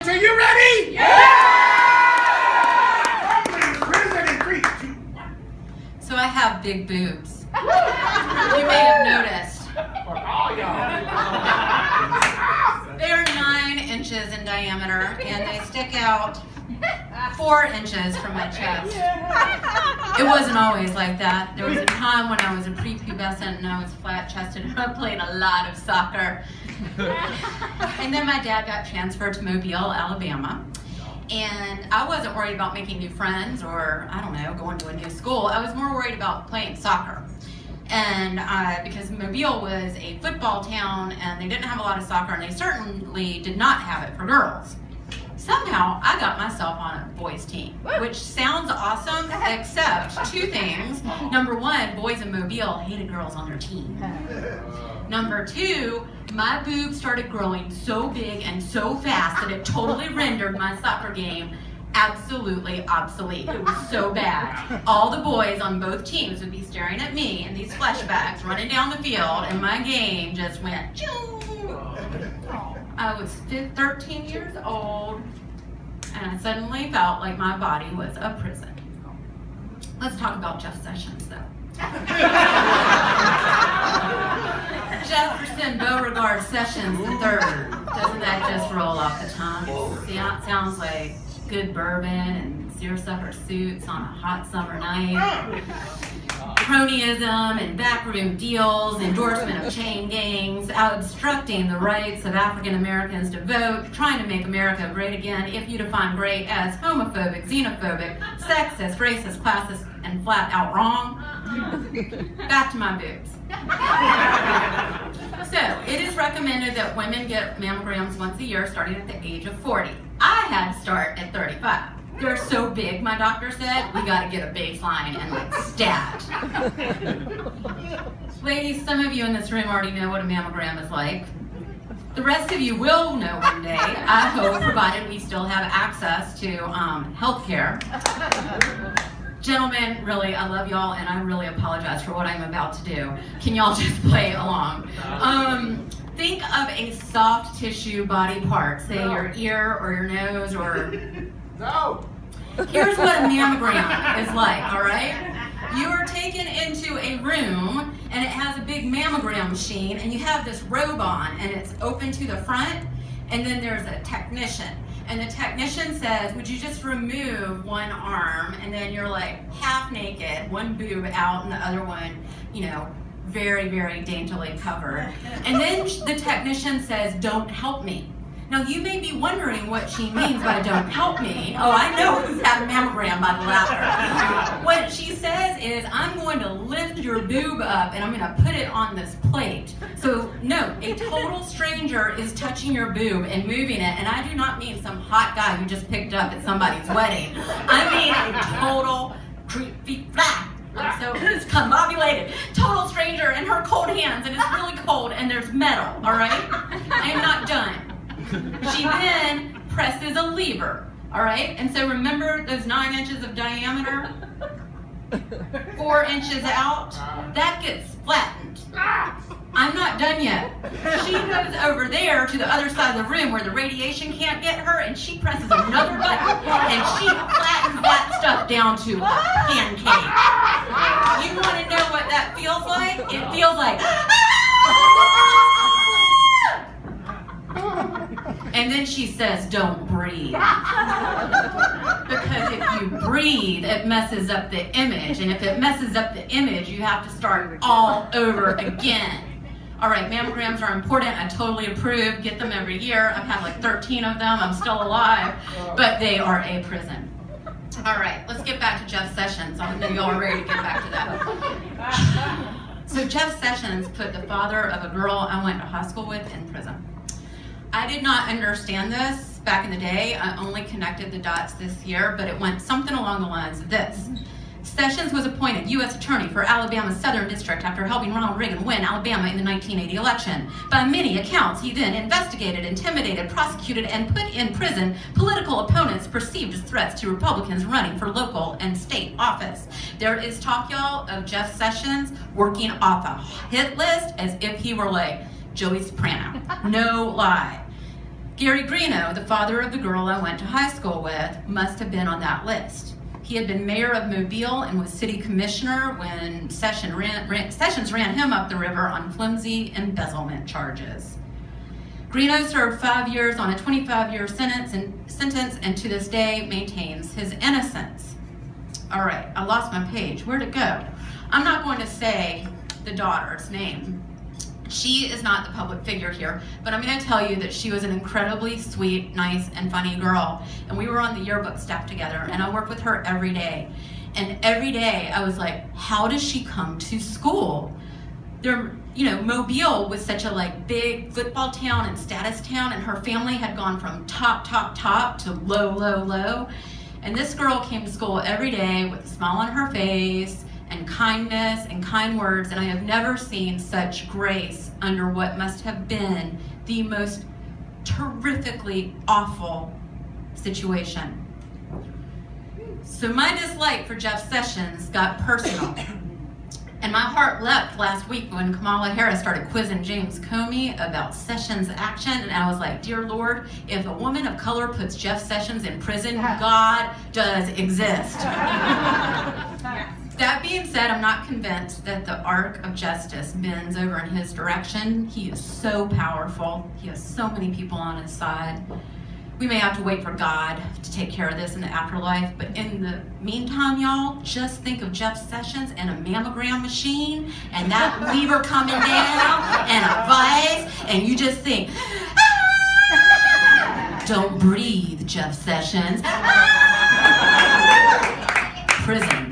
Are you ready? Yeah! Prison in 3, 2, 1. So I have big boobs. You may have noticed. For all y'all. They're 9 inches in diameter and they stick out 4 inches from my chest. It wasn't always like that. There was a time when I was a prepubescent and I was flat-chested and I played a lot of soccer. And then my dad got transferred to Mobile, Alabama. And I wasn't worried about making new friends or, I don't know, going to a new school. I was more worried about playing soccer. And because Mobile was a football town and they didn't have a lot of soccer and they certainly did not have it for girls. Somehow I got myself on a boys team, which sounds awesome, except 2 things. Number 1, boys in Mobile hated girls on their team. Number 2, my boobs started growing so big and so fast that it totally rendered my soccer game absolutely obsolete. It was so bad. All the boys on both teams would be staring at me in these flashbacks running down the field, and my game just went choo. I was 13 years old, and I suddenly felt like my body was a prison. Let's talk about Jeff Sessions, though. Jefferson Beauregard Sessions III. Doesn't that just roll off the tongue? It sounds like good bourbon and seersucker suits on a hot summer night. Cronyism and backroom deals, endorsement of chain gangs, obstructing the rights of African Americans to vote, trying to make America great again if you define great as homophobic, xenophobic, sexist, racist, classist, and flat out wrong. Back to my boobs. So, it is recommended that women get mammograms once a year starting at the age of 40. I had to start at 35. They're so big, my doctor said, we gotta get a baseline and like stat. Ladies, some of you in this room already know what a mammogram is like. The rest of you will know one day, I hope, provided we still have access to health care. Gentlemen, really, I love y'all and I really apologize for what I'm about to do. Can y'all just play along? Think of a soft tissue body part, say your ear or your nose or... No. Here's what a mammogram is like, all right? You are taken into a room and it has a big mammogram machine and you have this robe on and it's open to the front and then there's a technician. And the technician says, would you just remove one arm and then you're like half naked, one boob out and the other one, you know, very, very daintily covered. And then the technician says, don't help me. Now, you may be wondering what she means by don't help me. Oh, I know who's had a mammogram by the laughter. What she says is, I'm going to lift your boob up and I'm going to put it on this plate. So, no, a total stranger is touching your boob and moving it, and I do not mean some hot guy you just picked up at somebody's wedding. I mean a total creepy flat. So it's combobulated. Total stranger and her cold hands, and it's really cold, and there's metal, all right? I am not done. She then presses a lever, all right? And so remember those 9 inches of diameter? 4 inches out? That gets flattened. I'm not done yet. She goes over there to the other side of the room where the radiation can't get her, and she presses another button, and she flattens that stuff down to a pancake. You want to know what that feels like? It feels like... And then she says, don't breathe. Because if you breathe, it messes up the image. And if it messes up the image, you have to start all over again. All right, mammograms are important. I totally approve. Get them every year. I've had like 13 of them. I'm still alive. But they are a prison. All right, let's get back to Jeff Sessions. I know y'all are ready to get back to that. So Jeff Sessions put the father of a girl I went to high school with in prison. I did not understand this back in the day. I only connected the dots this year, but it went something along the lines of this. Sessions was appointed U.S. Attorney for Alabama's Southern District after helping Ronald Reagan win Alabama in the 1980 election. By many accounts, he then investigated, intimidated, prosecuted, and put in prison political opponents perceived as threats to Republicans running for local and state office. There is talk, y'all, of Jeff Sessions working off a hit list as if he were like Joey Soprano. No lie. Gary Greeno, the father of the girl I went to high school with, must have been on that list. He had been mayor of Mobile and was city commissioner when Sessions ran him up the river on flimsy embezzlement charges. Greeno served 5 years on a 25-year sentence and to this day maintains his innocence. All right, I lost my page. Where'd it go? I'm not going to say the daughter's name. She is not the public figure here, but I'm going to tell you that she was an incredibly sweet, nice, and funny girl. And we were on the yearbook staff together, and I worked with her every day. And every day I was like, how does she come to school? Mobile was such a big football town and status town, and her family had gone from top to low. And this girl came to school every day with a smile on her face and kindness and kind words, and I have never seen such grace under what must have been the most terrifically awful situation. So my dislike for Jeff Sessions got personal. And my heart leapt last week when Kamala Harris started quizzing James Comey about Sessions' action, and I was like, dear Lord, if a woman of color puts Jeff Sessions in prison, God does exist. That being said, I'm not convinced that the arc of justice bends over in his direction. He is so powerful. He has so many people on his side. We may have to wait for God to take care of this in the afterlife, but in the meantime, y'all, just think of Jeff Sessions and a mammogram machine and that lever coming down and a vice, and you just think, ah! Don't breathe, Jeff Sessions. Ah! Prison.